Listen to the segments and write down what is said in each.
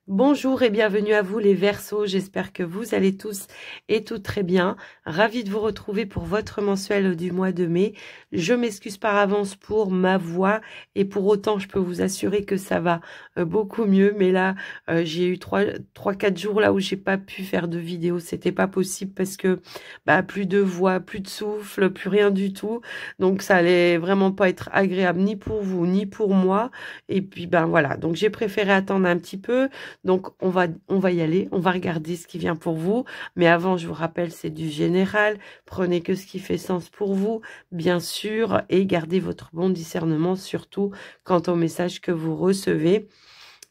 Bonjour et bienvenue à vous les Verseaux, j'espère que vous allez tous et toutes très bien. Ravie de vous retrouver pour votre mensuel du mois de mai. Je m'excuse par avance pour ma voix et pour autant je peux vous assurer que ça va beaucoup mieux. Mais là j'ai eu 3-4 jours là où j'ai pas pu faire de vidéo, c'était pas possible parce que plus de voix, plus de souffle, plus rien du tout. Donc ça allait vraiment pas être agréable ni pour vous ni pour moi. Et puis voilà, donc j'ai préféré attendre un petit peu. Donc, on va y aller, on va regarder ce qui vient pour vous. Mais avant, je vous rappelle, c'est du général. Prenez que ce qui fait sens pour vous, bien sûr, et gardez votre bon discernement, surtout quant aux messages que vous recevez.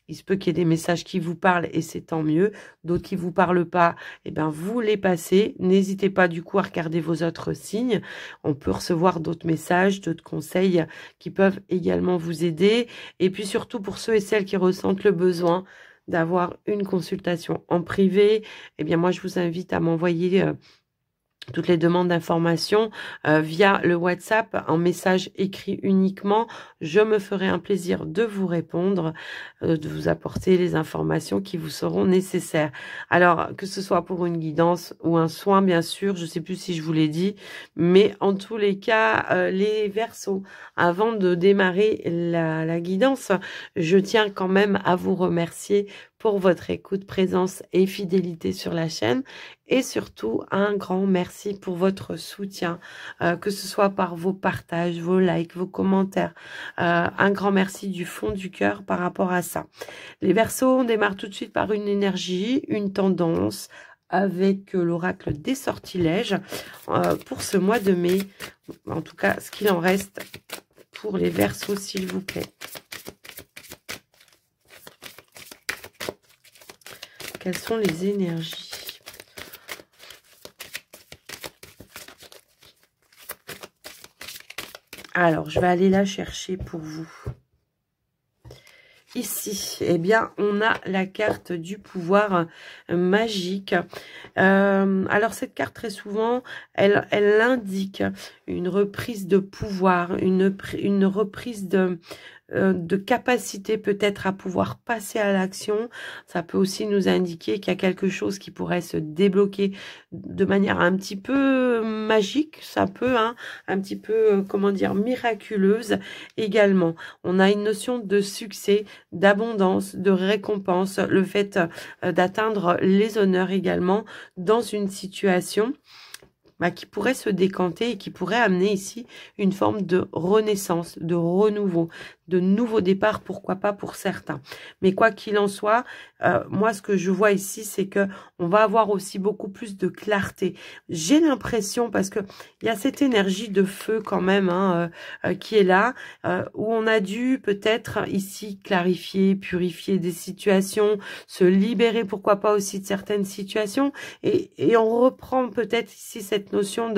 Il se peut qu'il y ait des messages qui vous parlent et c'est tant mieux. D'autres qui vous parlent pas, eh bien, vous les passez. N'hésitez pas du coup à regarder vos autres signes. On peut recevoir d'autres messages, d'autres conseils qui peuvent également vous aider. Et puis surtout pour ceux et celles qui ressentent le besoin d'avoir une consultation en privé, eh bien moi je vous invite à m'envoyer toutes les demandes d'informations via le WhatsApp en message écrit uniquement. Je me ferai un plaisir de vous répondre, de vous apporter les informations qui vous seront nécessaires. Alors, que ce soit pour une guidance ou un soin, bien sûr, je ne sais plus si je vous l'ai dit, mais en tous les cas, les Verseaux, avant de démarrer la guidance, je tiens quand même à vous remercier pour votre écoute, présence et fidélité sur la chaîne. Et surtout, un grand merci pour votre soutien, que ce soit par vos partages, vos likes, vos commentaires. Un grand merci du fond du cœur par rapport à ça. Les Verseaux, on démarre tout de suite par une énergie, une tendance, avec l'oracle des sortilèges pour ce mois de mai. En tout cas, ce qu'il en reste pour les Verseaux, s'il vous plaît. Quelles sont les énergies? Alors, je vais aller la chercher pour vous. Ici, eh bien, on a la carte du pouvoir magique. Alors, cette carte, très souvent, elle indique une reprise de pouvoir, une reprise de capacité peut-être à pouvoir passer à l'action. Ça peut aussi nous indiquer qu'il y a quelque chose qui pourrait se débloquer de manière un petit peu magique, ça peut, hein, un petit peu, comment dire, miraculeuse également. On a une notion de succès, d'abondance, de récompense, le fait d'atteindre les honneurs également dans une situation qui pourrait se décanter et qui pourrait amener ici une forme de renaissance, de renouveau, de nouveau départ, pourquoi pas pour certains. Mais quoi qu'il en soit, moi ce que je vois ici, c'est que on va avoir aussi beaucoup plus de clarté. J'ai l'impression, parce que il y a cette énergie de feu quand même qui est là, où on a dû peut-être ici clarifier, purifier des situations, se libérer pourquoi pas aussi de certaines situations, et on reprend peut-être ici cette notion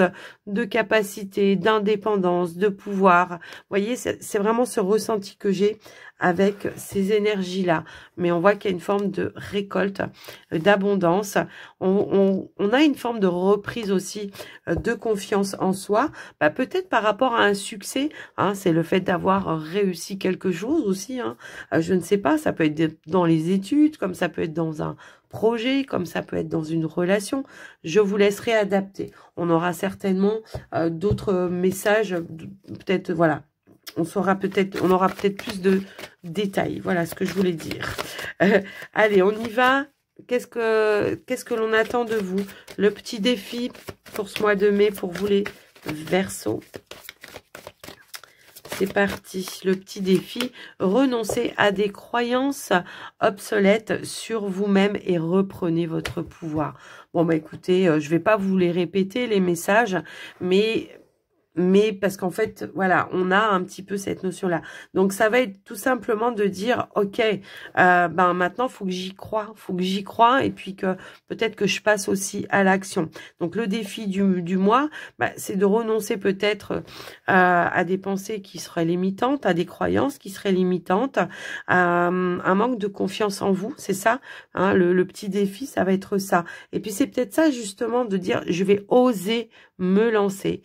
de capacité, d'indépendance, de pouvoir. Vous voyez, c'est vraiment ce ressenti que j'ai avec ces énergies-là. Mais on voit qu'il y a une forme de récolte, d'abondance. On a une forme de reprise aussi de confiance en soi. Peut-être par rapport à un succès. Hein, c'est le fait d'avoir réussi quelque chose aussi. Hein. Je ne sais pas, ça peut être dans les études, comme ça peut être dans un projet, comme ça peut être dans une relation. Je vous laisserai adapter. On aura certainement d'autres messages, peut-être, voilà. On aura peut-être plus de détails. Voilà ce que je voulais dire. Allez, on y va. Qu'est-ce que l'on attend de vous? Le petit défi pour ce mois de mai, pour vous les Verseaux. C'est parti, le petit défi. Renoncez à des croyances obsolètes sur vous-même et reprenez votre pouvoir. Bon, écoutez, je vais pas vous les répéter, les messages, mais parce qu'en fait, voilà, on a un petit peu cette notion-là. Donc, ça va être tout simplement de dire, ok, maintenant, faut que j'y croie, et puis que peut-être que je passe aussi à l'action. Donc, le défi du mois, c'est de renoncer peut-être à des pensées qui seraient limitantes, à des croyances qui seraient limitantes, à un manque de confiance en vous, c'est ça, hein, le petit défi, ça va être ça. Et puis, c'est peut-être ça, justement, de dire, je vais oser me lancer.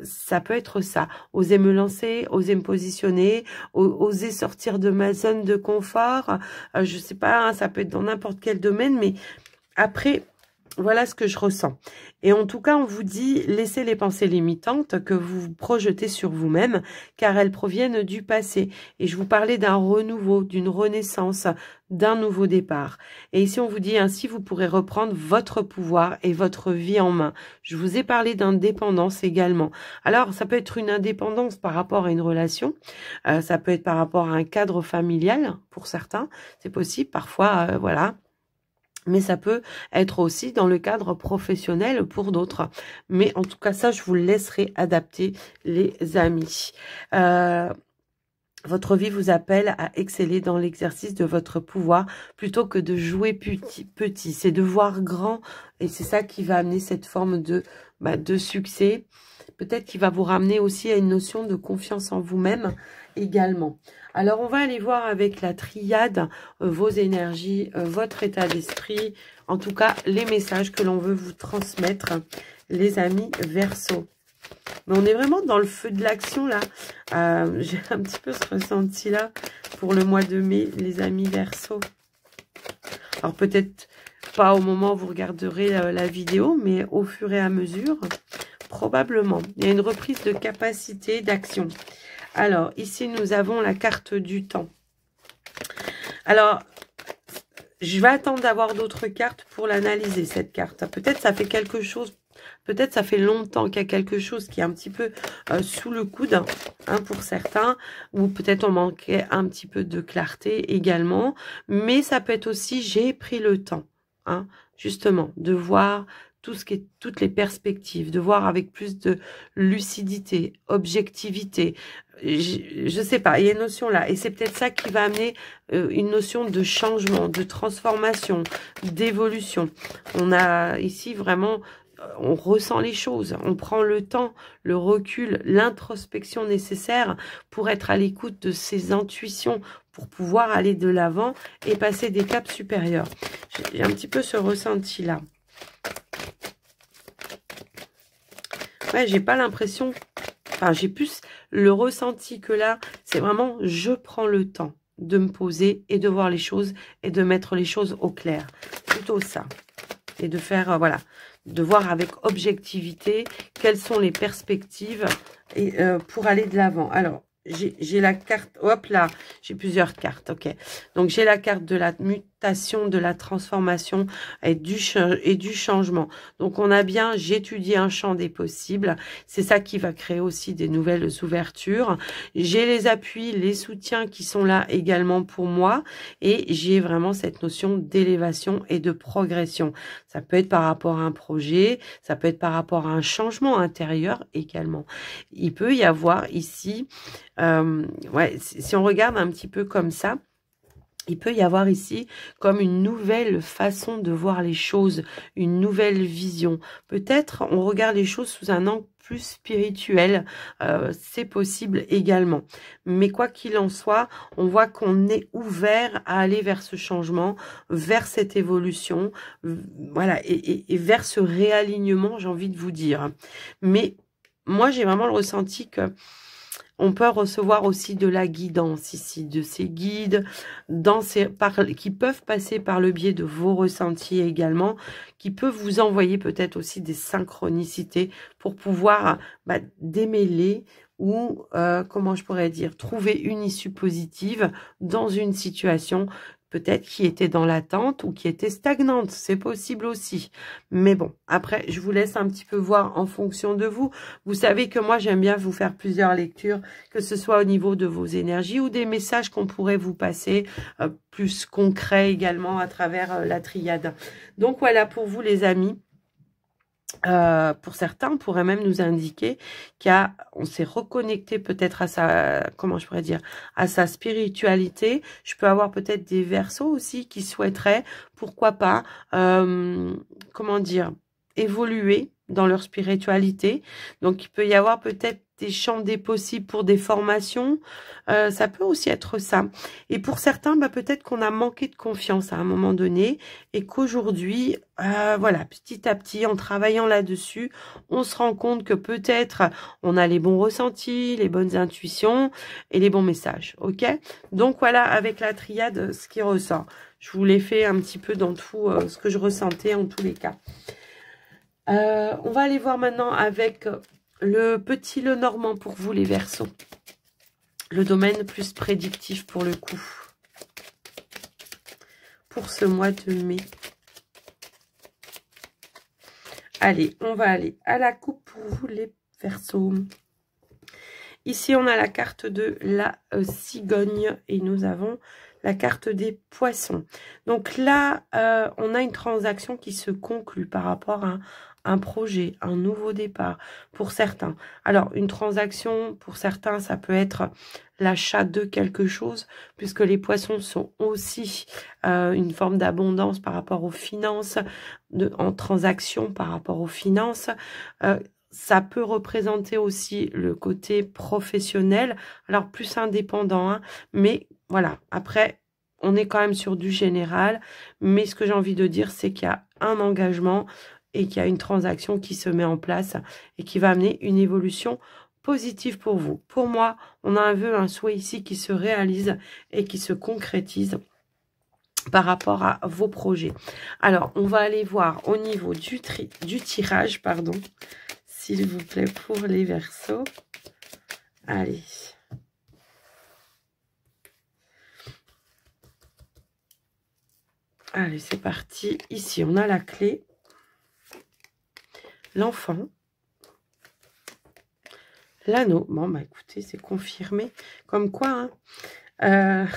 Ça peut être ça. Oser me lancer, oser me positionner, oser sortir de ma zone de confort. Je sais pas, hein, ça peut être dans n'importe quel domaine, mais après, voilà ce que je ressens. Et en tout cas, on vous dit, laissez les pensées limitantes que vous projetez sur vous-même, car elles proviennent du passé. Et je vous parlais d'un renouveau, d'une renaissance, d'un nouveau départ. Et ici, on vous dit, ainsi, vous pourrez reprendre votre pouvoir et votre vie en main. Je vous ai parlé d'indépendance également. Alors, ça peut être une indépendance par rapport à une relation. Ça peut être par rapport à un cadre familial, pour certains. C'est possible, parfois, voilà. Mais ça peut être aussi dans le cadre professionnel pour d'autres. Mais en tout cas, ça, je vous laisserai adapter, les amis. Votre vie vous appelle à exceller dans l'exercice de votre pouvoir plutôt que de jouer petit. C'est de voir grand et c'est ça qui va amener cette forme de succès. Peut-être qu'il va vous ramener aussi à une notion de confiance en vous-même également. Alors, on va aller voir avec la triade vos énergies, votre état d'esprit, en tout cas, les messages que l'on veut vous transmettre, les amis Verseau. Mais on est vraiment dans le feu de l'action, là. J'ai un petit peu ce ressenti-là pour le mois de mai, les amis Verseau. Alors, peut-être pas au moment où vous regarderez la vidéo, mais au fur et à mesure, probablement. Il y a une reprise de capacité d'action. Alors, ici, nous avons la carte du temps. Alors, je vais attendre d'avoir d'autres cartes pour l'analyser, cette carte. Peut-être ça fait quelque chose, peut-être ça fait longtemps qu'il y a quelque chose qui est un petit peu sous le coude, hein, pour certains, ou peut-être on manquait un petit peu de clarté également. Mais ça peut être aussi, j'ai pris le temps, hein, justement, de voir tout ce qui est, toutes les perspectives, de voir avec plus de lucidité, objectivité. Je sais pas, il y a une notion là. Et c'est peut-être ça qui va amener une notion de changement, de transformation, d'évolution. On a ici vraiment, on ressent les choses, on prend le temps, le recul, l'introspection nécessaire pour être à l'écoute de ses intuitions, pour pouvoir aller de l'avant et passer des caps supérieurs. J'ai un petit peu ce ressenti-là. Ouais, j'ai pas l'impression, enfin j'ai plus le ressenti que là, c'est vraiment je prends le temps de me poser et de voir les choses et de mettre les choses au clair. Plutôt ça. Et de faire, voilà, de voir avec objectivité quelles sont les perspectives et, pour aller de l'avant. Alors, j'ai la carte, hop là, j'ai plusieurs cartes, ok. Donc, j'ai la carte de la mutation, de la transformation et du changement. Donc, on a bien, j'étudie un champ des possibles. C'est ça qui va créer aussi des nouvelles ouvertures. J'ai les appuis, les soutiens qui sont là également pour moi. Et j'ai vraiment cette notion d'élévation et de progression. Ça peut être par rapport à un projet, ça peut être par rapport à un changement intérieur également. Il peut y avoir ici... ouais, si on regarde un petit peu comme ça, il peut y avoir ici comme une nouvelle façon de voir les choses, une nouvelle vision. Peut-être on regarde les choses sous un angle plus spirituel, c'est possible également. Mais quoi qu'il en soit, on voit qu'on est ouvert à aller vers ce changement, vers cette évolution, voilà, et vers ce réalignement, j'ai envie de vous dire. Mais moi, j'ai vraiment le ressenti que on peut recevoir aussi de la guidance ici, de ces guides qui peuvent passer par le biais de vos ressentis également, qui peuvent vous envoyer peut-être aussi des synchronicités pour pouvoir démêler ou, comment je pourrais dire, trouver une issue positive dans une situation peut-être qui était dans l'attente ou qui était stagnante. C'est possible aussi. Mais bon, après, je vous laisse un petit peu voir en fonction de vous. Vous savez que moi, j'aime bien vous faire plusieurs lectures, que ce soit au niveau de vos énergies ou des messages qu'on pourrait vous passer, plus concrets également à travers la triade. Donc voilà pour vous les amis. Pour certains, on pourrait même nous indiquer qu'on s'est reconnecté peut-être à sa, comment je pourrais dire, à sa spiritualité. Je peux avoir peut-être des Verseaux aussi qui souhaiteraient, pourquoi pas, comment dire, évoluer dans leur spiritualité. Donc, il peut y avoir peut-être des champs des possibles pour des formations. Ça peut aussi être ça. Et pour certains, bah, peut-être qu'on a manqué de confiance à un moment donné et qu'aujourd'hui, voilà, petit à petit, en travaillant là-dessus, on se rend compte que peut-être on a les bons ressentis, les bonnes intuitions et les bons messages. Ok? Donc voilà, avec la triade, ce qui ressort. Je vous l'ai fait un petit peu dans tout ce que je ressentais en tous les cas. On va aller voir maintenant avec le petit Lenormand pour vous les Verseaux. Le domaine plus prédictif pour le coup. Pour ce mois de mai. Allez, on va aller à la coupe pour vous les Verseaux. Ici, on a la carte de la cigogne et nous avons la carte des poissons. Donc là, on a une transaction qui se conclut par rapport à un projet, un nouveau départ pour certains. Alors, une transaction, pour certains, ça peut être l'achat de quelque chose, puisque les poissons sont aussi une forme d'abondance par rapport aux finances, en transaction par rapport aux finances. Ça peut représenter aussi le côté professionnel, alors plus indépendant, hein, mais voilà, après, on est quand même sur du général, mais ce que j'ai envie de dire, c'est qu'il y a un engagement et qu'il y a une transaction qui se met en place et qui va amener une évolution positive pour vous. Pour moi, on a un vœu, un souhait ici qui se réalise et qui se concrétise par rapport à vos projets. Alors, on va aller voir au niveau du tirage, pardon, s'il vous plaît, pour les Verseaux. Allez. Allez, c'est parti. Ici, on a la clé. L'enfant. L'anneau. Bon, bah écoutez, c'est confirmé. Comme quoi, hein.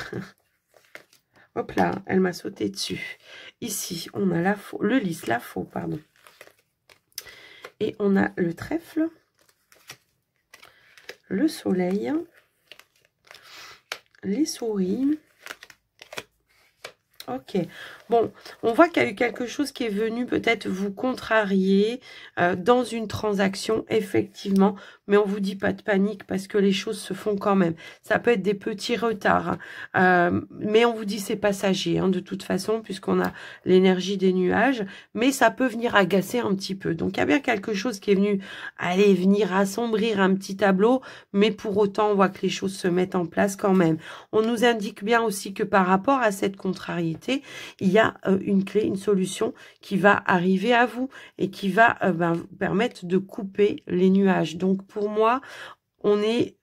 Hop là, elle m'a sauté dessus. Ici, on a la faux, le lys, la faux, pardon. Et on a le trèfle. Le soleil. Les souris. Ok, bon, on voit qu'il y a eu quelque chose qui est venu peut-être vous contrarier dans une transaction, effectivement, mais on vous dit pas de panique parce que les choses se font quand même. Ça peut être des petits retards, hein, mais on vous dit c'est passager, hein, de toute façon, puisqu'on a l'énergie des nuages, mais ça peut venir agacer un petit peu. Donc, il y a bien quelque chose qui est venu, venir assombrir un petit tableau, mais pour autant, on voit que les choses se mettent en place quand même. On nous indique bien aussi que par rapport à cette contrariété, il y a une clé, une solution qui va arriver à vous et qui va vous permettre de couper les nuages. Donc pour moi, on est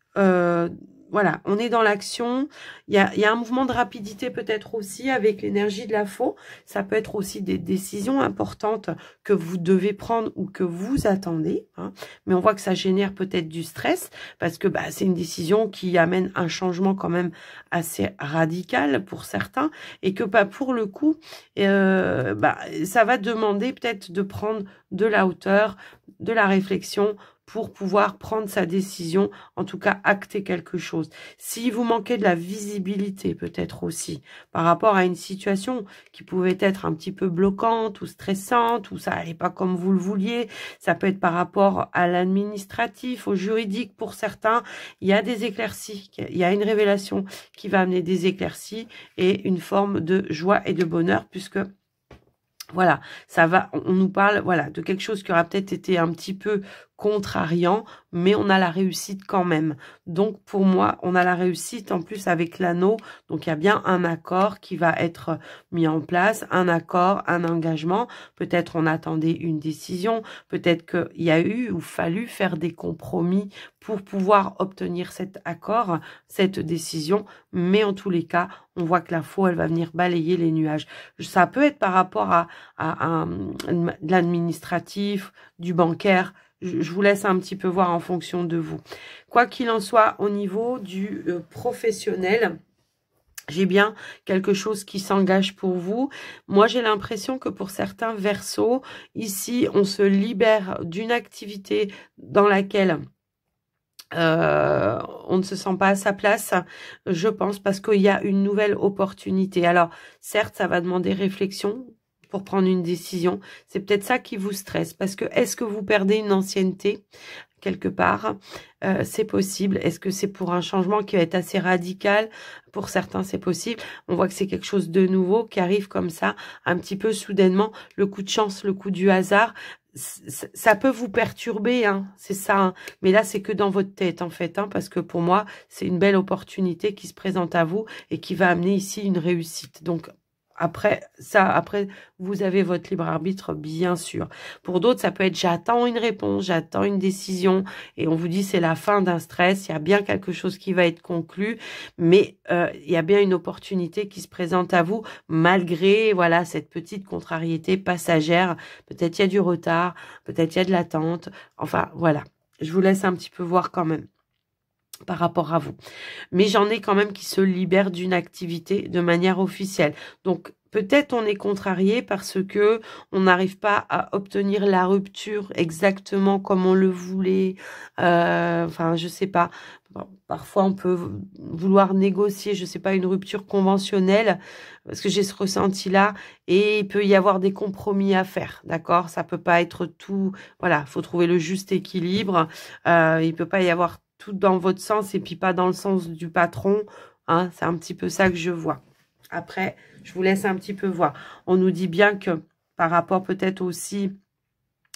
voilà, on est dans l'action. Il y a un mouvement de rapidité peut-être aussi avec l'énergie de la faux. Ça peut être aussi des décisions importantes que vous devez prendre ou que vous attendez, hein. Mais on voit que ça génère peut-être du stress parce que c'est une décision qui amène un changement quand même assez radical pour certains et que pour le coup, ça va demander peut-être de prendre de la hauteur, de la réflexion pour pouvoir prendre sa décision, en tout cas acter quelque chose. Si vous manquez de la visibilité peut-être aussi par rapport à une situation qui pouvait être un petit peu bloquante ou stressante ou ça n'allait pas comme vous le vouliez, ça peut être par rapport à l'administratif, au juridique pour certains, il y a des éclaircies, il y a une révélation qui va amener des éclaircies et une forme de joie et de bonheur puisque voilà, ça va, on nous parle voilà, de quelque chose qui aura peut-être été un petit peu contrariant, mais on a la réussite quand même. Donc, pour moi, on a la réussite en plus avec l'anneau. Donc, il y a bien un accord qui va être mis en place, un accord, un engagement. Peut-être on attendait une décision, peut-être qu'il y a eu ou fallu faire des compromis pour pouvoir obtenir cet accord, cette décision. Mais en tous les cas, on voit que la faux, elle va venir balayer les nuages. Ça peut être par rapport à de l'administratif, du bancaire. Je vous laisse un petit peu voir en fonction de vous. Quoi qu'il en soit, au niveau du professionnel, j'ai bien quelque chose qui s'engage pour vous. Moi, j'ai l'impression que pour certains Verseaux, ici, on se libère d'une activité dans laquelle on ne se sent pas à sa place, je pense, parce qu'il y a une nouvelle opportunité. Alors, certes, ça va demander réflexion pour prendre une décision. C'est peut-être ça qui vous stresse, parce que est-ce que vous perdez une ancienneté quelque part. C'est possible. Est-ce que c'est pour un changement qui va être assez radical? Pour certains, c'est possible. On voit que c'est quelque chose de nouveau qui arrive comme ça, un petit peu soudainement. Le coup de chance, le coup du hasard, ça peut vous perturber, hein, c'est ça. Hein. Mais là, c'est que dans votre tête, en fait, hein, parce que pour moi, c'est une belle opportunité qui se présente à vous et qui va amener ici une réussite. Donc, après, vous avez votre libre arbitre, bien sûr. Pour d'autres, ça peut être j'attends une réponse, j'attends une décision, et on vous dit c'est la fin d'un stress, il y a bien quelque chose qui va être conclu, mais il y a bien une opportunité qui se présente à vous, malgré voilà cette petite contrariété passagère. Peut-être il y a du retard, peut-être il y a de l'attente, enfin voilà. Je vous laisse un petit peu voir quand même par rapport à vous. Mais j'en ai quand même qui se libèrent d'une activité de manière officielle. Donc, peut-être on est contrarié parce que on n'arrive pas à obtenir la rupture exactement comme on le voulait. Enfin, je sais pas. Bon, parfois, on peut vouloir négocier, je sais pas, une rupture conventionnelle, parce que j'ai ce ressenti-là, et il peut y avoir des compromis à faire, d'accord? Ça peut pas être tout, voilà, faut trouver le juste équilibre. Il peut pas y avoir tout dans votre sens et puis pas dans le sens du patron. Hein, c'est un petit peu ça que je vois. Après, je vous laisse un petit peu voir. On nous dit bien que par rapport peut-être aussi...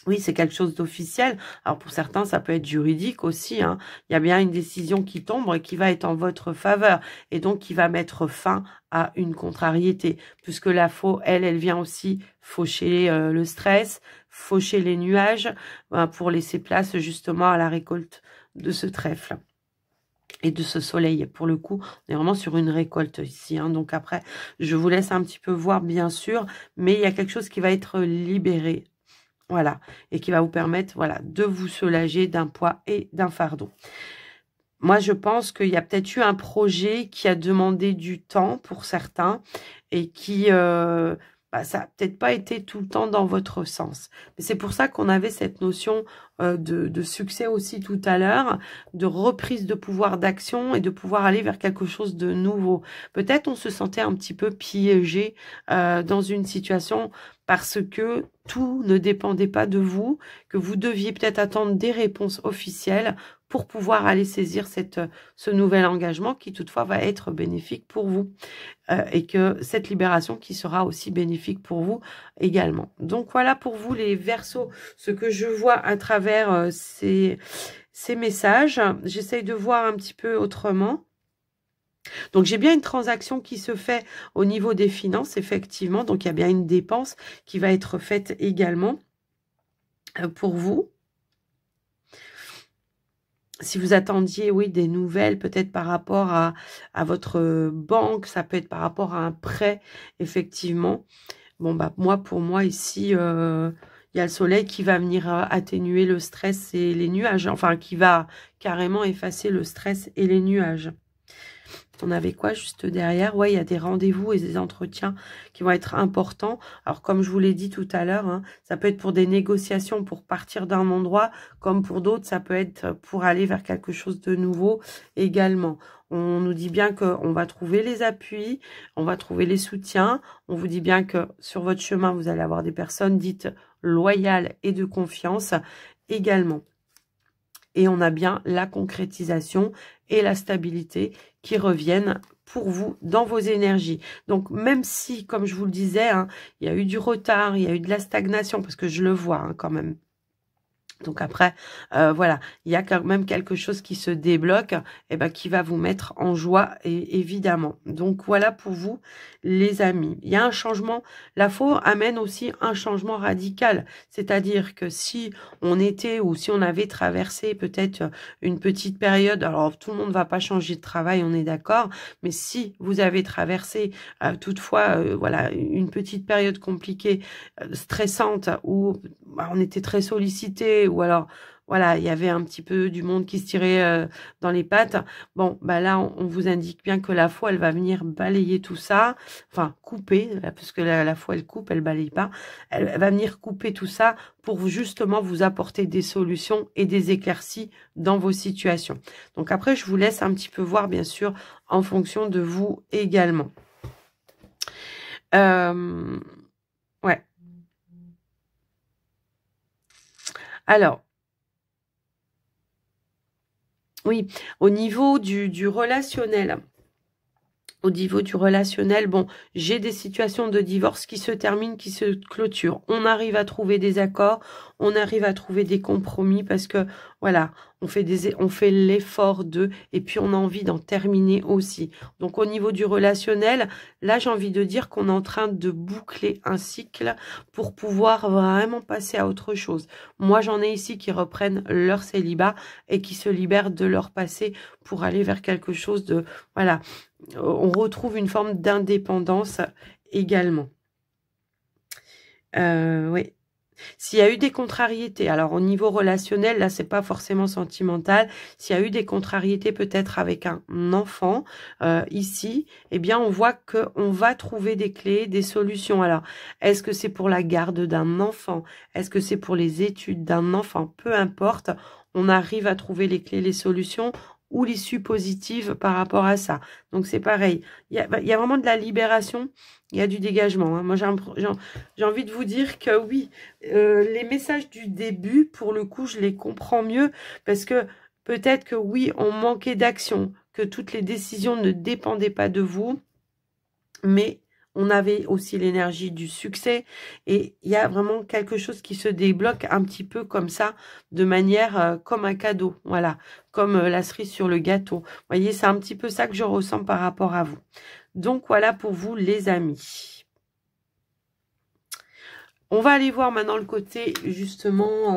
Oui, c'est quelque chose d'officiel. Alors, pour certains, ça peut être juridique aussi. Hein. Il y a bien une décision qui tombe et qui va être en votre faveur. Et donc, qui va mettre fin à une contrariété. Puisque la faux, elle vient aussi faucher le stress, faucher les nuages, pour laisser place justement à la récolte de ce trèfle et de ce soleil. Pour le coup, on est vraiment sur une récolte ici. Hein. Donc après, je vous laisse un petit peu voir, bien sûr. Mais il y a quelque chose qui va être libéré. Voilà, et qui va vous permettre, voilà, de vous soulager d'un poids et d'un fardeau. Moi, je pense qu'il y a peut-être eu un projet qui a demandé du temps pour certains et qui, ça n'a peut-être pas été tout le temps dans votre sens. Mais c'est pour ça qu'on avait cette notion de succès aussi tout à l'heure, de reprise de pouvoir d'action et de pouvoir aller vers quelque chose de nouveau. Peut-être on se sentait un petit peu piégé dans une situation parce que tout ne dépendait pas de vous, que vous deviez peut-être attendre des réponses officielles pour pouvoir aller saisir ce nouvel engagement qui toutefois va être bénéfique pour vous. Et que cette libération qui sera aussi bénéfique pour vous également. Donc voilà pour vous les Verseaux, ce que je vois à travers ces messages. J'essaye de voir un petit peu autrement. Donc, j'ai bien une transaction qui se fait au niveau des finances, effectivement. Donc, il y a bien une dépense qui va être faite également pour vous. Si vous attendiez, oui, des nouvelles, peut-être par rapport à votre banque, ça peut être par rapport à un prêt, effectivement. Bon, bah, pour moi, ici, il y a le soleil qui va venir atténuer le stress et les nuages. Enfin, qui va carrément effacer le stress et les nuages. On avait quoi juste derrière? Ouais, il y a des rendez-vous et des entretiens qui vont être importants. Alors, comme je vous l'ai dit tout à l'heure, hein, ça peut être pour des négociations pour partir d'un endroit, comme pour d'autres, ça peut être pour aller vers quelque chose de nouveau également. On nous dit bien qu'on va trouver les appuis, on va trouver les soutiens. On vous dit bien que sur votre chemin, vous allez avoir des personnes dites loyales et de confiance également. Et on a bien la concrétisation et la stabilité qui reviennent pour vous dans vos énergies. Donc, même si, comme je vous le disais, hein, il y a eu du retard, il y a eu de la stagnation, parce que je le vois hein, quand même. Donc après, voilà, il y a quand même quelque chose qui se débloque, et ben, qui va vous mettre en joie, et, évidemment. Donc voilà pour vous, les amis. Il y a un changement, la faux amène aussi un changement radical. C'est-à-dire que si on était, ou si on avait traversé peut-être une petite période, alors tout le monde ne va pas changer de travail, on est d'accord, mais si vous avez traversé toutefois, voilà, une petite période compliquée, stressante, où on était très sollicité, ou alors voilà, il y avait un petit peu du monde qui se tirait dans les pattes. Bon, bah là, on vous indique bien que la foi, elle va venir balayer tout ça, enfin couper, parce que la foi, elle coupe, elle balaye pas. Elle va venir couper tout ça pour justement vous apporter des solutions et des éclaircies dans vos situations. Donc après, je vous laisse un petit peu voir, bien sûr, en fonction de vous également. Ouais. Alors, Oui, au niveau du relationnel. Au niveau du relationnel, bon, j'ai des situations de divorce qui se terminent, qui se clôturent. On arrive à trouver des accords, on arrive à trouver des compromis parce que, voilà, on fait l'effort de, et puis on a envie d'en terminer aussi. Donc, au niveau du relationnel, là, j'ai envie de dire qu'on est en train de boucler un cycle pour pouvoir vraiment passer à autre chose. Moi, j'en ai ici qui reprennent leur célibat et qui se libèrent de leur passé pour aller vers quelque chose de, voilà, on retrouve une forme d'indépendance également. Oui. S'il y a eu des contrariétés, alors au niveau relationnel, là, c'est pas forcément sentimental. S'il y a eu des contrariétés peut-être avec un enfant, ici, eh bien, on voit qu'on va trouver des clés, des solutions. Alors, est-ce que c'est pour la garde d'un enfant? Est-ce que c'est pour les études d'un enfant? Peu importe, on arrive à trouver les clés, les solutions ou l'issue positive par rapport à ça. Donc, c'est pareil. Il y a vraiment de la libération, il y a du dégagement. Hein. Moi, j'ai envie de vous dire que oui, les messages du début, pour le coup, je les comprends mieux parce que peut-être que oui, on manquait d'action, que toutes les décisions ne dépendaient pas de vous, mais on avait aussi l'énergie du succès et il y a vraiment quelque chose qui se débloque un petit peu comme ça, de manière comme un cadeau, voilà, comme la cerise sur le gâteau. Vous voyez, c'est un petit peu ça que je ressens par rapport à vous. Donc voilà pour vous les amis. On va aller voir maintenant le côté justement,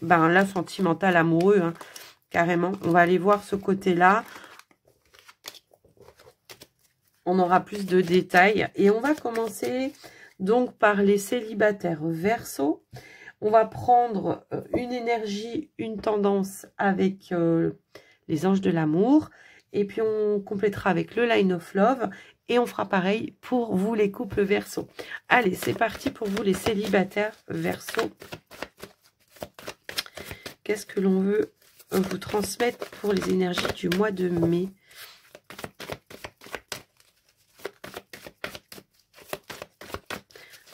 ben là, sentimental, amoureux, hein, carrément. On va aller voir ce côté-là. On aura plus de détails. Et on va commencer donc par les célibataires Verseau. On va prendre une énergie, une tendance avec les anges de l'amour. Et puis on complétera avec le Line of Love. Et on fera pareil pour vous les couples Verseau. Allez, c'est parti pour vous les célibataires Verseau. Qu'est-ce que l'on veut vous transmettre pour les énergies du mois de mai?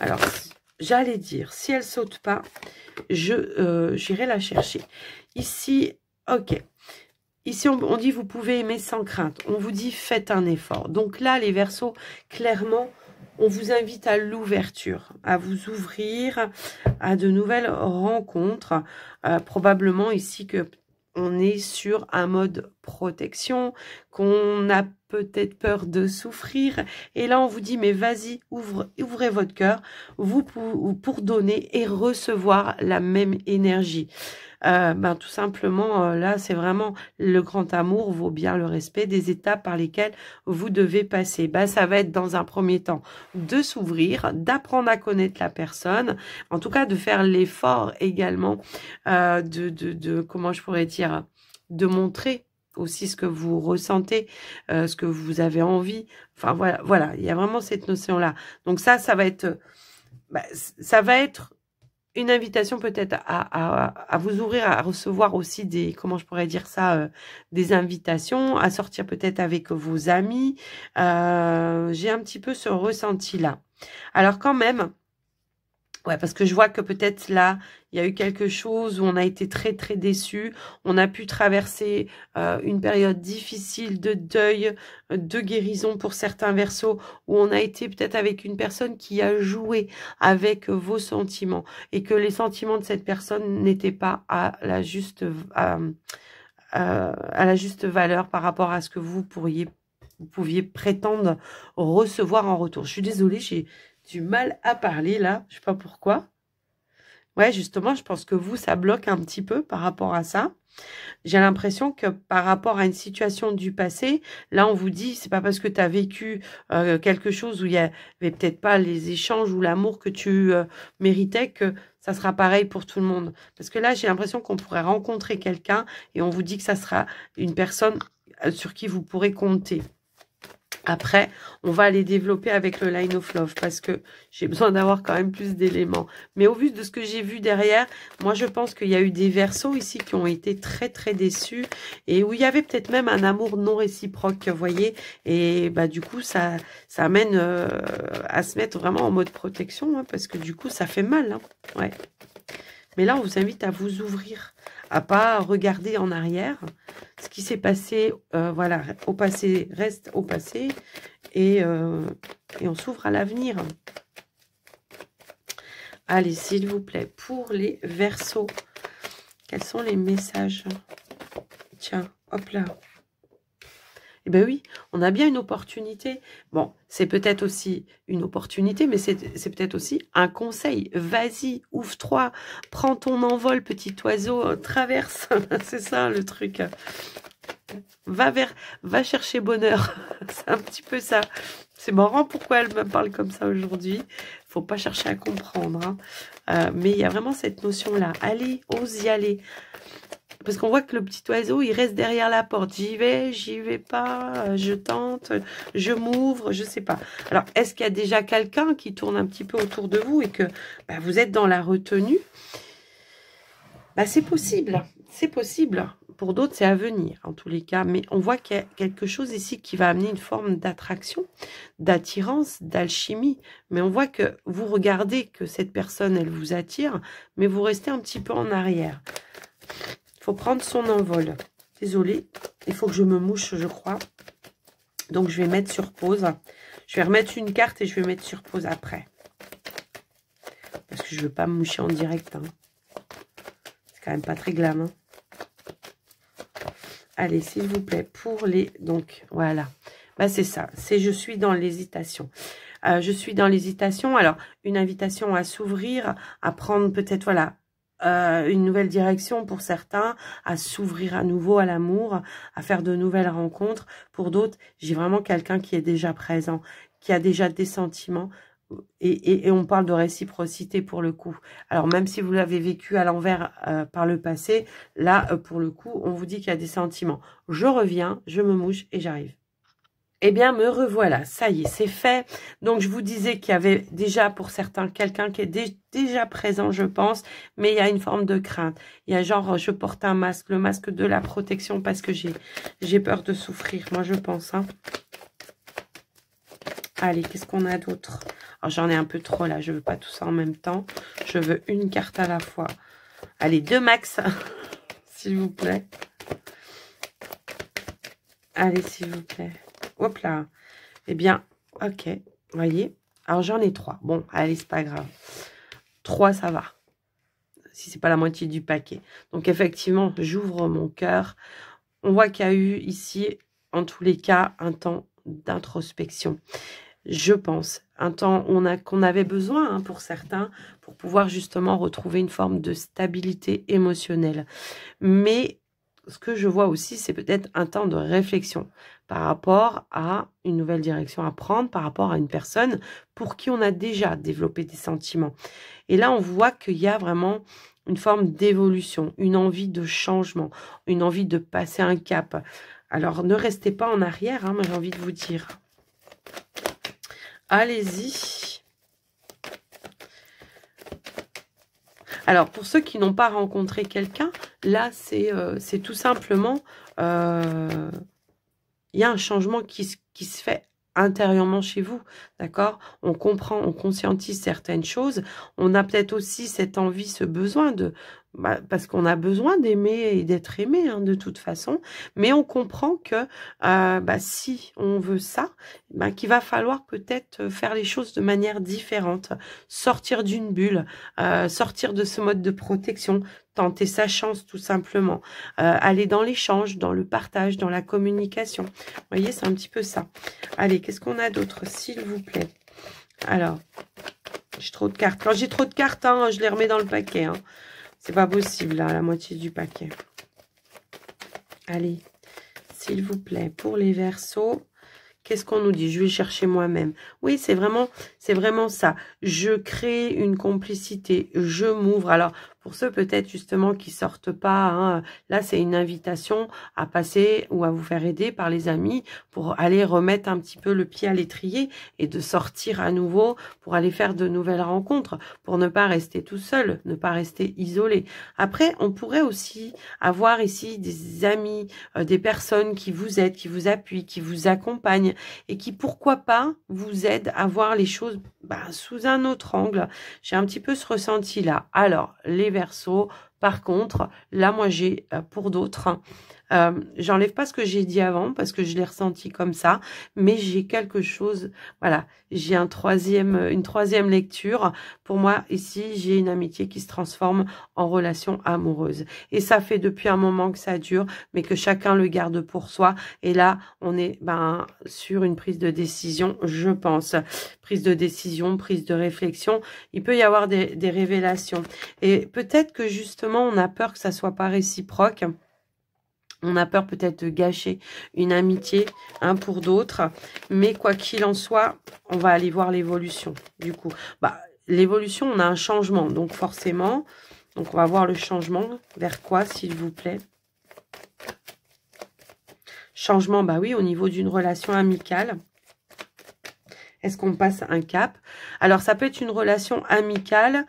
Alors, j'allais dire, si elle saute pas, j'irai la chercher. Ici, ok. Ici, on dit, vous pouvez aimer sans crainte. On vous dit, faites un effort. Donc là, les Verseaux, clairement, on vous invite à l'ouverture, à vous ouvrir à de nouvelles rencontres. Probablement ici que on est sur un mode protection, qu'on a peut-être peur de souffrir. Et là, on vous dit, mais vas-y, ouvrez votre cœur vous pour donner et recevoir la même énergie. Ben, tout simplement, là, c'est vraiment le grand amour vaut bien le respect des étapes par lesquelles vous devez passer. Ben, ça va être dans un premier temps de s'ouvrir, d'apprendre à connaître la personne, en tout cas de faire l'effort également comment je pourrais dire, de montrer aussi ce que vous ressentez, ce que vous avez envie. Enfin, voilà, il y a vraiment cette notion-là. Donc ça va être, ça va être une invitation peut-être à vous ouvrir, à recevoir aussi des, comment je pourrais dire ça, des invitations, à sortir peut-être avec vos amis. J'ai un petit peu ce ressenti-là. Alors quand même, ouais, parce que je vois que peut-être là, il y a eu quelque chose où on a été très, très déçus. On a pu traverser une période difficile de deuil, de guérison pour certains Verseaux, où on a été peut-être avec une personne qui a joué avec vos sentiments et que les sentiments de cette personne n'étaient pas à la juste valeur par rapport à ce que vous pouviez prétendre recevoir en retour. Je suis désolée, j'ai du mal à parler là, je sais pas pourquoi. Ouais, justement, je pense que vous, ça bloque un petit peu par rapport à ça. J'ai l'impression que par rapport à une situation du passé, là, on vous dit, c'est pas parce que tu as vécu quelque chose où il y avait peut-être pas les échanges ou l'amour que tu méritais que ça sera pareil pour tout le monde. Parce que là, j'ai l'impression qu'on pourrait rencontrer quelqu'un et on vous dit que ça sera une personne sur qui vous pourrez compter. Après, on va aller développer avec le Line of Love parce que j'ai besoin d'avoir quand même plus d'éléments. Mais au vu de ce que j'ai vu derrière, moi je pense qu'il y a eu des Verseaux ici qui ont été très très déçus et où il y avait peut-être même un amour non réciproque, vous voyez. Et bah du coup, ça amène à se mettre vraiment en mode protection hein, parce que du coup, ça fait mal. Hein. Ouais. Mais là, on vous invite à vous ouvrir, à pas regarder en arrière. qui s'est passé, voilà, au passé, reste au passé. Et on s'ouvre à l'avenir. Allez, s'il vous plaît, pour les Verseaux, quels sont les messages? Tiens, hop là. Eh bien oui, on a bien une opportunité. Bon, c'est peut-être aussi une opportunité, mais c'est peut-être aussi un conseil. Vas-y, ouvre-toi, prends ton envol, petit oiseau, traverse. C'est ça le truc. Va chercher bonheur. C'est un petit peu ça. C'est marrant pourquoi elle me parle comme ça aujourd'hui. Faut pas chercher à comprendre. Hein. Mais il y a vraiment cette notion-là. Allez, ose y aller. Parce qu'on voit que le petit oiseau, il reste derrière la porte. J'y vais pas, je tente, je m'ouvre, je sais pas. Alors, est-ce qu'il y a déjà quelqu'un qui tourne un petit peu autour de vous et que vous êtes dans la retenue? C'est possible, c'est possible. Pour d'autres, c'est à venir, en tous les cas. Mais on voit qu'il y a quelque chose ici qui va amener une forme d'attraction, d'attirance, d'alchimie. Mais on voit que vous regardez que cette personne, elle vous attire, mais vous restez un petit peu en arrière. Il faut prendre son envol. Désolée, il faut que je me mouche, je crois. Donc, je vais mettre sur pause. Je vais remettre une carte et je vais mettre sur pause après. Parce que je ne veux pas me moucher en direct. Hein. C'est quand même pas très glam. Hein. Allez, s'il vous plaît, pour les... Donc, voilà. C'est ça. C'est je suis dans l'hésitation. Je suis dans l'hésitation. Alors, une invitation à s'ouvrir, à prendre peut-être, voilà... une nouvelle direction pour certains, à s'ouvrir à nouveau à l'amour, à faire de nouvelles rencontres. Pour d'autres, j'ai vraiment quelqu'un qui est déjà présent, qui a déjà des sentiments. Et on parle de réciprocité pour le coup. Alors, même si vous l'avez vécu à l'envers par le passé, là, pour le coup, on vous dit qu'il y a des sentiments. Je reviens, je me mouche et j'arrive. Eh bien, me revoilà, ça y est, c'est fait. Donc, je vous disais qu'il y avait déjà pour certains quelqu'un qui est déjà présent, je pense, mais il y a une forme de crainte. Il y a genre, je porte un masque, le masque de la protection parce que j'ai peur de souffrir, moi je pense. Hein. Allez, qu'est-ce qu'on a d'autre? Alors, j'en ai un peu trop là, je veux pas tout ça en même temps. Je veux une carte à la fois. Allez, 2 max, s'il vous plaît. Allez, s'il vous plaît. Hop là. Eh bien, ok. Vous voyez. Alors, j'en ai 3. Bon, allez, c'est pas grave. 3, ça va. Si c'est pas la moitié du paquet. Donc, effectivement, j'ouvre mon cœur. On voit qu'il y a eu ici, en tous les cas, un temps d'introspection. Je pense. Un temps qu'on avait besoin, hein, pour certains, pour pouvoir justement retrouver une forme de stabilité émotionnelle. Mais ce que je vois aussi, c'est peut-être un temps de réflexion par rapport à une nouvelle direction à prendre, par rapport à une personne pour qui on a déjà développé des sentiments. Et là, on voit qu'il y a vraiment une forme d'évolution, une envie de changement, une envie de passer un cap. Alors, ne restez pas en arrière, hein, moi j'ai envie de vous dire. Allez-y. Alors, pour ceux qui n'ont pas rencontré quelqu'un, là, c'est tout simplement... il y a un changement qui se fait intérieurement chez vous, d'accord? On comprend, on conscientise certaines choses. On a peut-être aussi cette envie, ce besoin de... parce qu'on a besoin d'aimer et d'être aimé, hein, de toute façon. Mais on comprend que si on veut ça, qu'il va falloir peut-être faire les choses de manière différente. Sortir d'une bulle, sortir de ce mode de protection, tenter sa chance tout simplement. Aller dans l'échange, dans le partage, dans la communication. Vous voyez, c'est un petit peu ça. Allez, qu'est-ce qu'on a d'autre, s'il vous plaît? Alors, j'ai trop de cartes. Quand j'ai trop de cartes, hein, je les remets dans le paquet. Hein. C'est pas possible, là, la moitié du paquet. Allez, s'il vous plaît, pour les Verseaux, qu'est-ce qu'on nous dit? Je vais chercher moi-même. Oui, c'est vraiment ça. Je crée une complicité. Je m'ouvre. Alors, pour ceux peut-être justement qui sortent pas, hein, là, c'est une invitation à passer ou à vous faire aider par les amis pour aller remettre un petit peu le pied à l'étrier et de sortir à nouveau pour aller faire de nouvelles rencontres, pour ne pas rester tout seul, ne pas rester isolé. Après, on pourrait aussi avoir ici des amis, des personnes qui vous aident, qui vous appuient, qui vous accompagnent et qui, pourquoi pas, vous aident à voir les choses sous un autre angle. J'ai un petit peu ce ressenti-là. Alors, les Verseaux, par contre, là, moi, j'ai, pour d'autres, J'enlève pas ce que j'ai dit avant parce que je l'ai ressenti comme ça, mais j'ai quelque chose, voilà, j'ai une troisième lecture. Pour moi, ici, j'ai une amitié qui se transforme en relation amoureuse. Et ça fait depuis un moment que ça dure, mais que chacun le garde pour soi. Et là, on est sur une prise de décision, je pense. Prise de décision, prise de réflexion. Il peut y avoir des révélations. Et peut-être que justement, on a peur que ça soit pas réciproque. On a peur peut-être de gâcher une amitié pour d'autres. Mais quoi qu'il en soit, on va aller voir l'évolution. Du coup, l'évolution, on a un changement. Donc forcément, on va voir le changement. Vers quoi, s'il vous plaît? Changement, oui, au niveau d'une relation amicale. Est-ce qu'on passe un cap? Alors, ça peut être une relation amicale,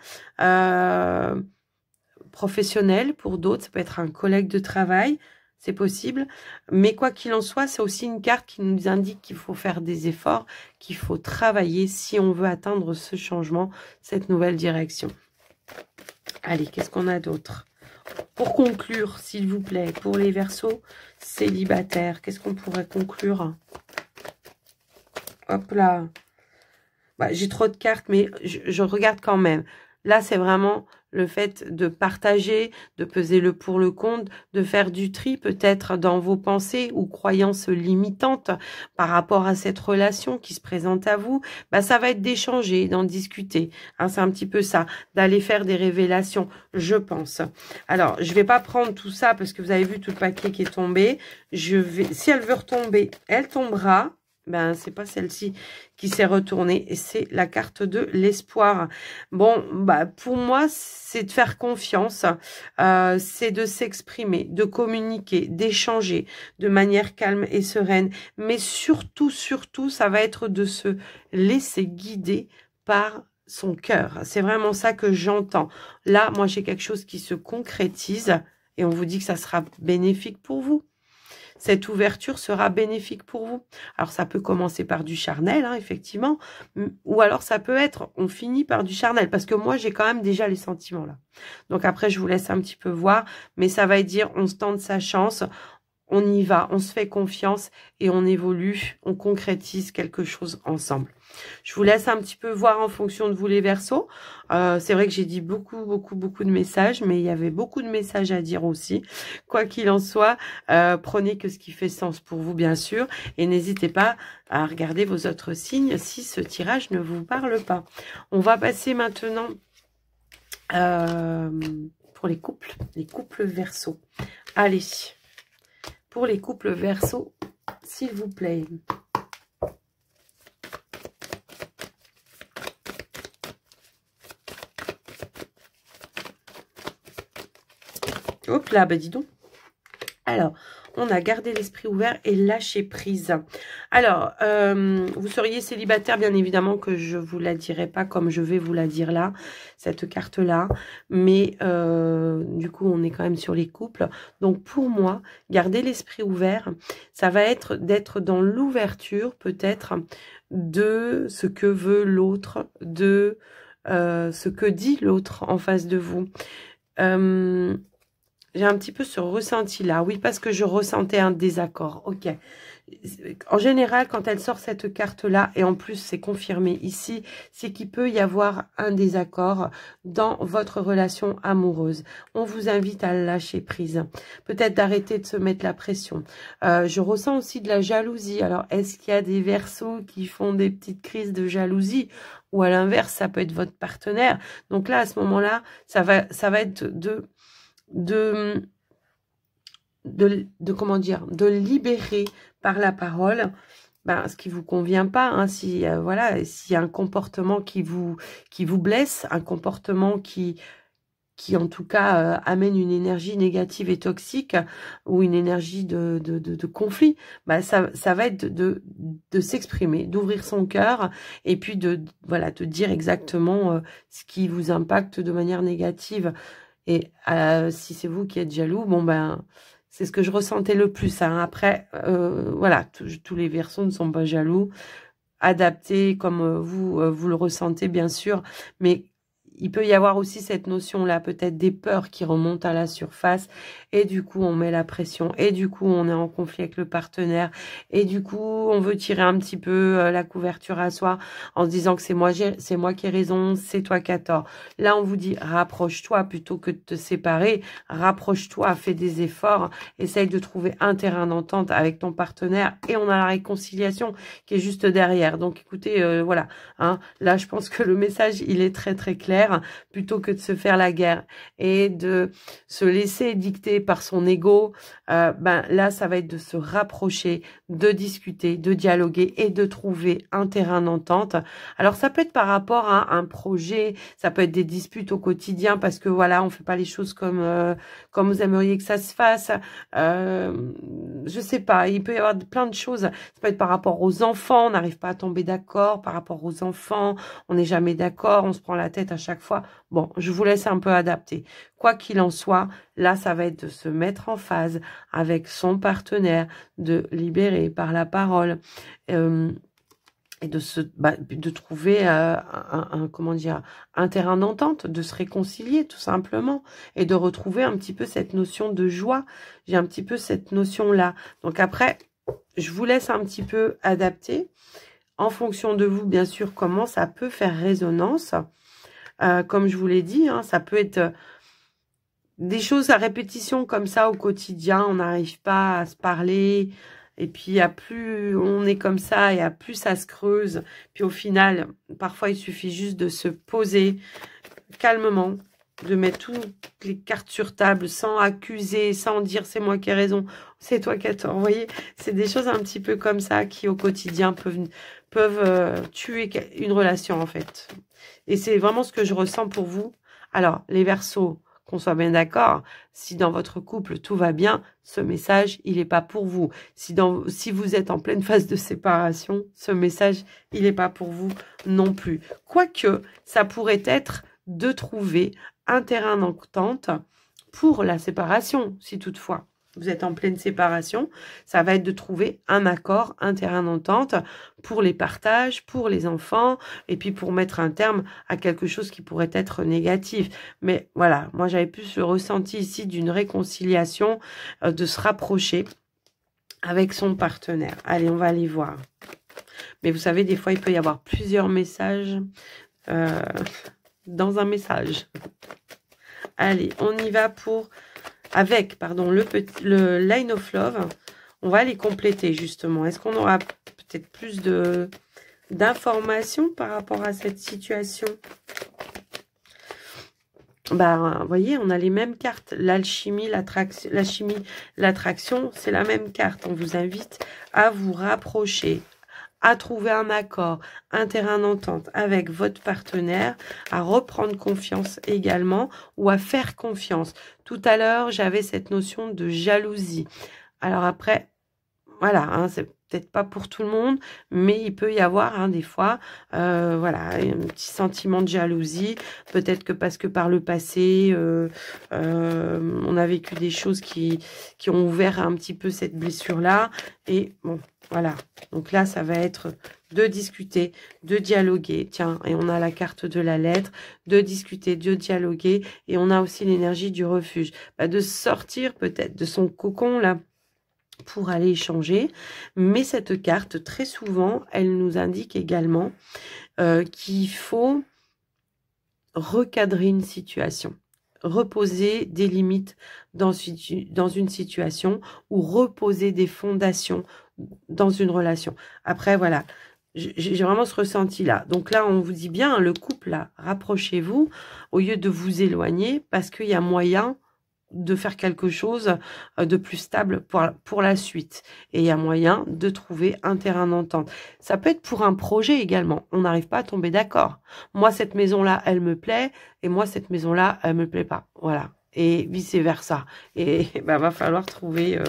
professionnelle pour d'autres. Ça peut être un collègue de travail. C'est possible. Mais quoi qu'il en soit, c'est aussi une carte qui nous indique qu'il faut faire des efforts, qu'il faut travailler si on veut atteindre ce changement, cette nouvelle direction. Allez, qu'est-ce qu'on a d'autre? Pour conclure, s'il vous plaît, pour les Verseaux célibataires, qu'est-ce qu'on pourrait conclure? Hop là. J'ai trop de cartes, mais je regarde quand même. Là, c'est vraiment le fait de partager, de peser le pour le contre, de faire du tri peut-être dans vos pensées ou croyances limitantes par rapport à cette relation qui se présente à vous. Ça va être d'échanger, d'en discuter. C'est un petit peu ça, d'aller faire des révélations, je pense. Alors, je vais pas prendre tout ça parce que vous avez vu tout le paquet qui est tombé. Si elle veut retomber, elle tombera. C'est pas celle-ci qui s'est retournée et c'est la carte de l'espoir. Bon, pour moi, c'est de faire confiance, c'est de s'exprimer, de communiquer, d'échanger de manière calme et sereine. Mais surtout, ça va être de se laisser guider par son cœur. C'est vraiment ça que j'entends. Là, moi, j'ai quelque chose qui se concrétise et on vous dit que ça sera bénéfique pour vous. Cette ouverture sera bénéfique pour vous. Alors, ça peut commencer par du charnel, effectivement. Ou alors, ça peut être, on finit par du charnel. Parce que moi, j'ai quand même déjà les sentiments là. Donc, après, je vous laisse un petit peu voir. Mais ça va être dire, on se tente sa chance. On y va, on se fait confiance et on évolue, on concrétise quelque chose ensemble. Je vous laisse un petit peu voir en fonction de vous les Verseaux. C'est vrai que j'ai dit beaucoup de messages, mais il y avait beaucoup de messages à dire aussi. Quoi qu'il en soit, prenez que ce qui fait sens pour vous, bien sûr. Et n'hésitez pas à regarder vos autres signes si ce tirage ne vous parle pas. On va passer maintenant pour les couples Verseaux. Allez. Pour les couples Verseaux, s'il vous plaît. Hop là, dis donc. Alors, on a gardé l'esprit ouvert et lâché prise. Alors, vous seriez célibataire, bien évidemment que je vous la dirai pas comme je vais vous la dire là, cette carte-là. Mais du coup, on est quand même sur les couples. Donc, pour moi, garder l'esprit ouvert, ça va être d'être dans l'ouverture, peut-être, de ce que veut l'autre, de ce que dit l'autre en face de vous. J'ai un petit peu ce ressenti-là. Oui, parce que je ressentais un désaccord. Ok. En général, quand elle sort cette carte-là, et en plus c'est confirmé ici, c'est qu'il peut y avoir un désaccord dans votre relation amoureuse. On vous invite à lâcher prise. Peut-être d'arrêter de se mettre la pression. Je ressens aussi de la jalousie. Alors, est-ce qu'il y a des Verseaux qui font des petites crises de jalousie? Ou à l'inverse, ça peut être votre partenaire. Donc là, à ce moment-là, ça va être comment dire, de libérer par la parole ce qui vous convient pas, si voilà, s'il y a un comportement qui vous blesse, un comportement qui en tout cas amène une énergie négative et toxique ou une énergie de conflit, ça va être de s'exprimer, d'ouvrir son cœur et puis de dire exactement ce qui vous impacte de manière négative. Et si c'est vous qui êtes jaloux, c'est ce que je ressentais le plus. Après, voilà, tous les Verseaux ne sont pas jaloux. Adaptés comme vous le ressentez, bien sûr. Mais il peut y avoir aussi cette notion-là, peut-être des peurs qui remontent à la surface, et du coup, on met la pression, et du coup, on est en conflit avec le partenaire, et du coup, on veut tirer un petit peu la couverture à soi, en se disant que c'est moi qui ai raison, c'est toi qui as tort. Là, on vous dit, rapproche-toi plutôt que de te séparer, rapproche-toi, fais des efforts, essaye de trouver un terrain d'entente avec ton partenaire, et on a la réconciliation qui est juste derrière. Donc, écoutez, voilà, hein, là, je pense que le message, il est très, très clair, plutôt que de se faire la guerre et de se laisser dicter par son ego, ben là, ça va être de se rapprocher, de discuter, de dialoguer et de trouver un terrain d'entente. Alors, ça peut être par rapport à un projet, ça peut être des disputes au quotidien parce que voilà, on fait pas les choses comme vous aimeriez que ça se fasse. Je sais pas, il peut y avoir plein de choses. Ça peut être par rapport aux enfants, on n'arrive pas à tomber d'accord par rapport aux enfants, on n'est jamais d'accord, on se prend la tête à chaque fois. Bon, je vous laisse un peu adapter. Quoi qu'il en soit, là, ça va être de se mettre en phase avec son partenaire, de libérer par la parole, et de trouver comment dire, un terrain d'entente, de se réconcilier tout simplement, et de retrouver un petit peu cette notion de joie. J'ai un petit peu cette notion-là. Donc après, je vous laisse un petit peu adapter en fonction de vous, bien sûr, comment ça peut faire résonance. Comme je vous l'ai dit, hein, ça peut être des choses à répétition comme ça au quotidien. On n'arrive pas à se parler. Et puis, à plus on est comme ça et à plus ça se creuse. Puis au final, parfois, il suffit juste de se poser calmement, de mettre toutes les cartes sur table sans accuser, sans dire c'est moi qui ai raison, c'est toi qui as tort. Vous voyez, c'est des choses un petit peu comme ça qui au quotidien peuvent tuer une relation en fait. Et c'est vraiment ce que je ressens pour vous. Alors, les Verseaux, qu'on soit bien d'accord, si dans votre couple tout va bien, ce message, il n'est pas pour vous. Si vous êtes en pleine phase de séparation, ce message, il n'est pas pour vous non plus. Quoique, ça pourrait être de trouver un terrain d'entente pour la séparation, si toutefois vous êtes en pleine séparation, ça va être de trouver un accord, un terrain d'entente pour les partages, pour les enfants, et puis pour mettre un terme à quelque chose qui pourrait être négatif. Mais voilà, moi j'avais plus le ressenti ici d'une réconciliation, de se rapprocher avec son partenaire. Allez, on va aller voir. Mais vous savez, des fois, il peut y avoir plusieurs messages dans un message. Allez, on y va le Line of Love. On va les compléter justement. Est-ce qu'on aura peut-être plus d'informations par rapport à cette situation? Bah, vous voyez, on a les mêmes cartes. L'alchimie, l'attraction, c'est la même carte. On vous invite à vous rapprocher, à trouver un accord, un terrain d'entente avec votre partenaire, à reprendre confiance également ou à faire confiance. Tout à l'heure, j'avais cette notion de jalousie. Alors après, voilà, hein, c'est peut-être pas pour tout le monde, mais il peut y avoir des fois, voilà, un petit sentiment de jalousie. Peut-être que parce que par le passé, on a vécu des choses qui ont ouvert un petit peu cette blessure-là. Et bon, voilà. Donc là, ça va être de discuter, de dialoguer. Tiens, et on a la carte de la lettre, de discuter, de dialoguer. Et on a aussi l'énergie du refuge. De sortir peut-être de son cocon, là, pour aller échanger. Mais cette carte, très souvent, elle nous indique également qu'il faut recadrer une situation, reposer des limites dans une situation ou reposer des fondations dans une relation. Après, voilà, j'ai vraiment ce ressenti-là. Donc là, on vous dit bien, le couple, là, rapprochez-vous au lieu de vous éloigner parce qu'il y a moyen de faire quelque chose de plus stable pour la suite. Et il y a moyen de trouver un terrain d'entente. Ça peut être pour un projet également. On n'arrive pas à tomber d'accord. Moi, cette maison-là, elle me plaît. Et moi, cette maison-là, elle me plaît pas. Voilà. Et vice-versa. Et va falloir trouver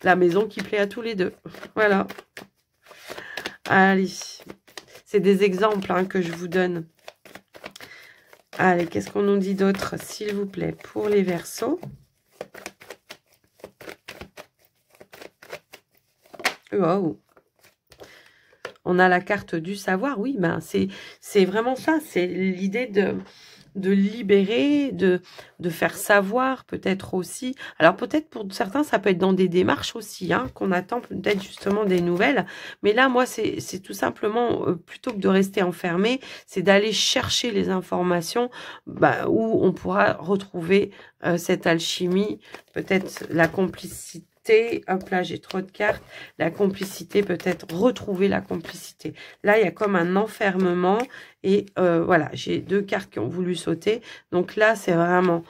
la maison qui plaît à tous les deux. Voilà. Allez. C'est des exemples que je vous donne. Allez, qu'est-ce qu'on nous dit d'autre, s'il vous plaît, pour les Verseaux? Wow. On a la carte du savoir, oui, c'est vraiment ça. C'est l'idée de libérer, de faire savoir peut-être aussi. Alors peut-être pour certains, ça peut être dans des démarches aussi, hein, qu'on attend peut-être justement des nouvelles. Mais là, moi, c'est tout simplement, plutôt que de rester enfermé, c'est d'aller chercher les informations où on pourra retrouver cette alchimie, peut-être la complicité. Hop là, j'ai trop de cartes. La complicité, peut-être retrouver la complicité. Là, il y a comme un enfermement. Et voilà, j'ai 2 cartes qui ont voulu sauter. Donc là, c'est vraiment...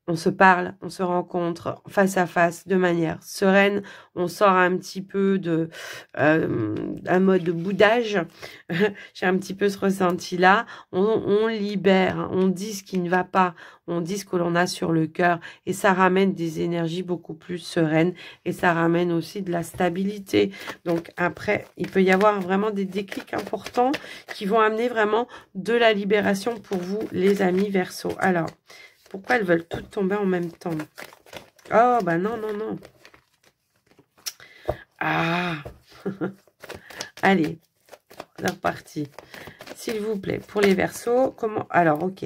On se parle, on se rencontre face à face de manière sereine. On sort un petit peu de un mode de boudage. J'ai un petit peu ce ressenti-là. On libère, on dit ce qui ne va pas, on dit ce que l'on a sur le cœur. Et ça ramène des énergies beaucoup plus sereines. Et ça ramène aussi de la stabilité. Donc après, il peut y avoir vraiment des déclics importants qui vont amener vraiment de la libération pour vous, les amis Verseau. Alors... pourquoi elles veulent toutes tomber en même temps? Oh, bah non, non, non. Ah. Allez, c'est reparti. S'il vous plaît, pour les Verseaux, comment... alors, ok.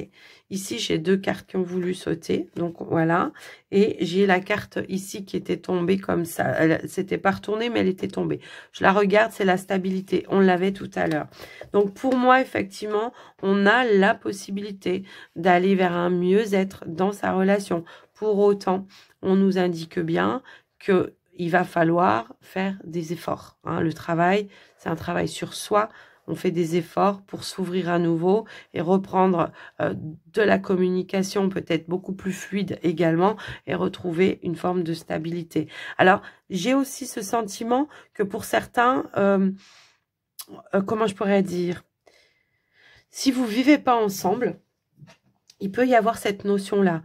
Ici, j'ai 2 cartes qui ont voulu sauter. Donc, voilà. Et j'ai la carte ici qui était tombée comme ça. Elle s'était pas retournée, mais elle était tombée. Je la regarde, c'est la stabilité. On l'avait tout à l'heure. Donc, pour moi, effectivement, on a la possibilité d'aller vers un mieux-être dans sa relation. Pour autant, on nous indique bien que il va falloir faire des efforts. Hein. Le travail, c'est un travail sur soi. On fait des efforts pour s'ouvrir à nouveau et reprendre de la communication peut-être beaucoup plus fluide également et retrouver une forme de stabilité. Alors, j'ai aussi ce sentiment que pour certains, comment je pourrais dire, si vous vivez pas ensemble, il peut y avoir cette notion-là.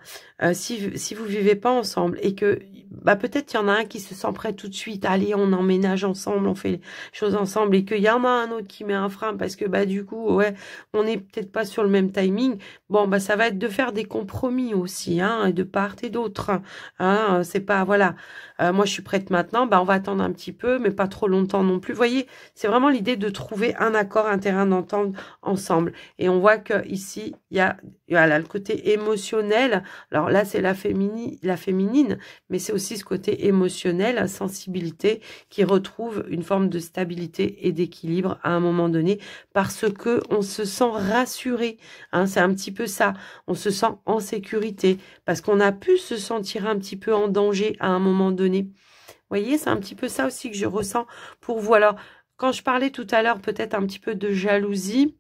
Si vous vivez pas ensemble et que peut-être il y en a un qui se sent prêt tout de suite, allez, on emménage ensemble, on fait les choses ensemble, et qu'il y en a un autre qui met un frein parce que du coup, ouais, on n'est peut-être pas sur le même timing. Bon, ça va être de faire des compromis aussi, hein, de part et d'autre. Hein, c'est pas, voilà, moi je suis prête maintenant, on va attendre un petit peu, mais pas trop longtemps non plus. Vous voyez, c'est vraiment l'idée de trouver un accord, un terrain d'entente ensemble. Et on voit que ici, il y a le côté émotionnel. Alors là, c'est la féminine, mais c'est aussi ce côté émotionnel, la sensibilité, qui retrouve une forme de stabilité et d'équilibre à un moment donné, parce que on se sent rassuré. Hein, c'est un petit peu ça. On se sent en sécurité, parce qu'on a pu se sentir un petit peu en danger à un moment donné. Vous voyez, c'est un petit peu ça aussi que je ressens pour vous. Alors, quand je parlais tout à l'heure peut-être un petit peu de jalousie,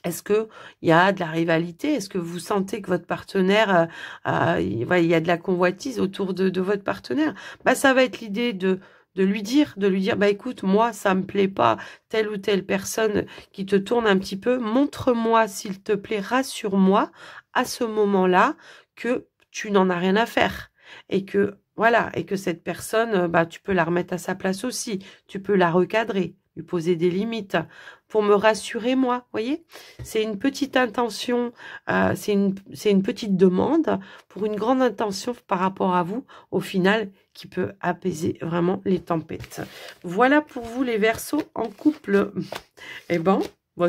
est-ce qu'il y a de la rivalité? Est-ce que vous sentez que votre partenaire, il y a de la convoitise autour de votre partenaire? Ça va être l'idée de lui dire, écoute, moi, ça me plaît pas, telle ou telle personne qui te tourne un petit peu, montre-moi, s'il te plaît, rassure-moi, à ce moment-là, que tu n'en as rien à faire. Et que, voilà, et que cette personne, tu peux la remettre à sa place aussi, tu peux la recadrer, lui poser des limites, pour me rassurer, moi, voyez. C'est une petite intention, c'est une petite demande pour une grande intention par rapport à vous, au final, qui peut apaiser vraiment les tempêtes. Voilà pour vous, les Verseaux en couple. Eh ben,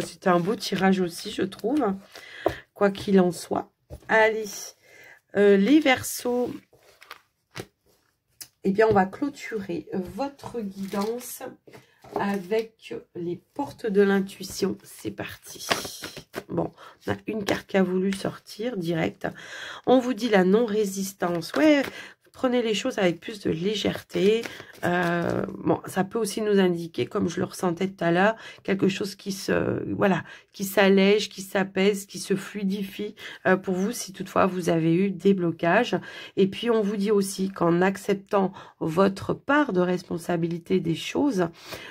c'était un beau tirage aussi, je trouve, quoi qu'il en soit. Allez, les Verseaux, eh bien, on va clôturer votre guidance avec les portes de l'intuition. C'est parti. Bon, on a une carte qui a voulu sortir direct. On vous dit la non-résistance. Ouais, prenez les choses avec plus de légèreté. Ça peut aussi nous indiquer, comme je le ressentais tout à l'heure, quelque chose qui qui s'allège, qui s'apaise, qui se fluidifie pour vous, si toutefois vous avez eu des blocages. Et puis, on vous dit aussi qu'en acceptant votre part de responsabilité des choses,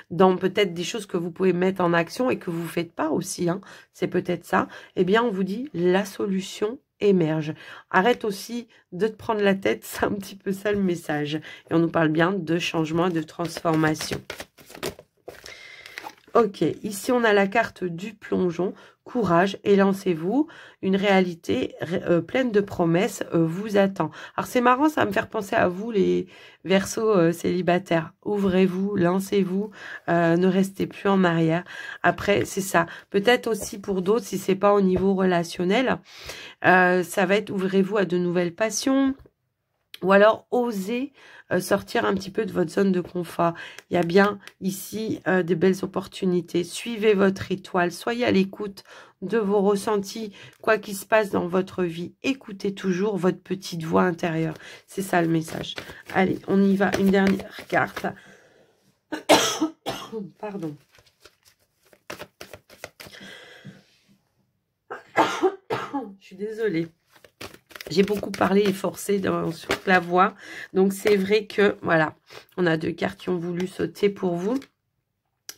dans peut-être des choses que vous pouvez mettre en action et que vous ne faites pas aussi, hein, c'est peut-être ça, eh bien, on vous dit la solution émerge. Arrête aussi de te prendre la tête, c'est un petit peu ça le message. Et on nous parle bien de changement et de transformation. Ok, ici on a la carte du plongeon, courage et lancez-vous, une réalité pleine de promesses vous attend. Alors c'est marrant, ça va me faire penser à vous les Verseaux célibataires, ouvrez-vous, lancez-vous, ne restez plus en arrière. Après c'est ça, peut-être aussi pour d'autres si c'est pas au niveau relationnel, ça va être ouvrez-vous à de nouvelles passions. Ou alors, osez sortir un petit peu de votre zone de confort. Il y a bien ici des belles opportunités. Suivez votre étoile. Soyez à l'écoute de vos ressentis. Quoi qu'il se passe dans votre vie, écoutez toujours votre petite voix intérieure. C'est ça le message. Allez, on y va. Une dernière carte. Pardon. Je suis désolée. J'ai beaucoup parlé et forcé sur la voix. Donc, c'est vrai que, voilà, on a 2 cartes qui ont voulu sauter pour vous.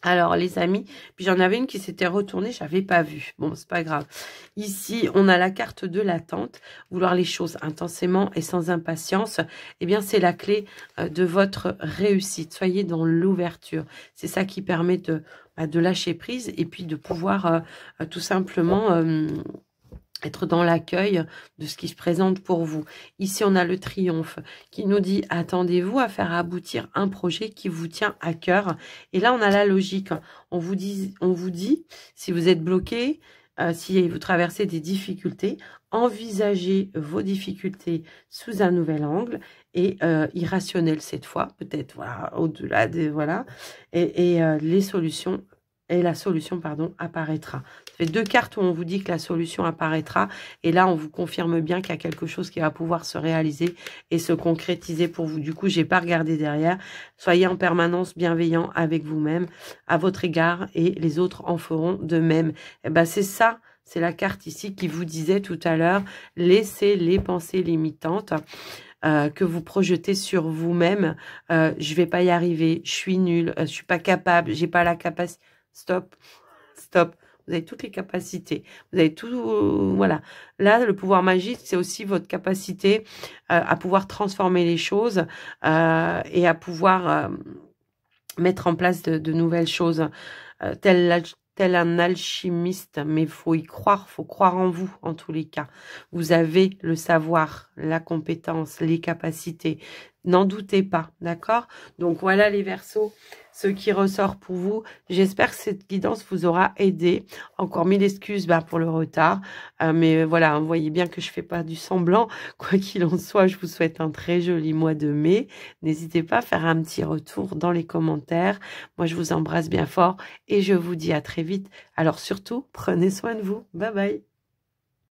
Alors, les amis, puis j'en avais une qui s'était retournée, je n'avais pas vu. Bon, c'est pas grave. Ici, on a la carte de l'attente. Vouloir les choses intensément et sans impatience, eh bien, c'est la clé de votre réussite. Soyez dans l'ouverture. C'est ça qui permet de lâcher prise et puis de pouvoir tout simplement... être dans l'accueil de ce qui se présente pour vous. Ici, on a le triomphe qui nous dit « Attendez-vous à faire aboutir un projet qui vous tient à cœur ». Et là, on a la logique. On vous dit si vous êtes bloqué, si vous traversez des difficultés, envisagez vos difficultés sous un nouvel angle et irrationnel cette fois, peut-être voilà, au-delà des... Voilà. Et les solutions... Et la solution, pardon, apparaîtra. Ça fait 2 cartes où on vous dit que la solution apparaîtra. Et là, on vous confirme bien qu'il y a quelque chose qui va pouvoir se réaliser et se concrétiser pour vous. Du coup, j'ai pas regardé derrière. Soyez en permanence bienveillant avec vous-même, à votre égard, et les autres en feront de même. Et ben, c'est ça. C'est la carte ici qui vous disait tout à l'heure. Laissez les pensées limitantes. Que vous projetez sur vous-même. Je vais pas y arriver. Je suis nulle. Je suis pas capable. J'ai pas la capacité. Stop, stop. Vous avez toutes les capacités. Vous avez tout, voilà. Là, le pouvoir magique, c'est aussi votre capacité à pouvoir transformer les choses et à pouvoir mettre en place de nouvelles choses. Tel un alchimiste, mais il faut y croire, faut croire en vous en tous les cas. Vous avez le savoir, la compétence, les capacités. N'en doutez pas, d'accord? Donc voilà les Verseaux, ce qui ressort pour vous. J'espère que cette guidance vous aura aidé. Encore 1000 excuses pour le retard. Mais voilà, vous voyez bien que je fais pas du semblant. Quoi qu'il en soit, je vous souhaite un très joli mois de mai. N'hésitez pas à faire un petit retour dans les commentaires. Moi, je vous embrasse bien fort et je vous dis à très vite. Alors surtout, prenez soin de vous. Bye bye.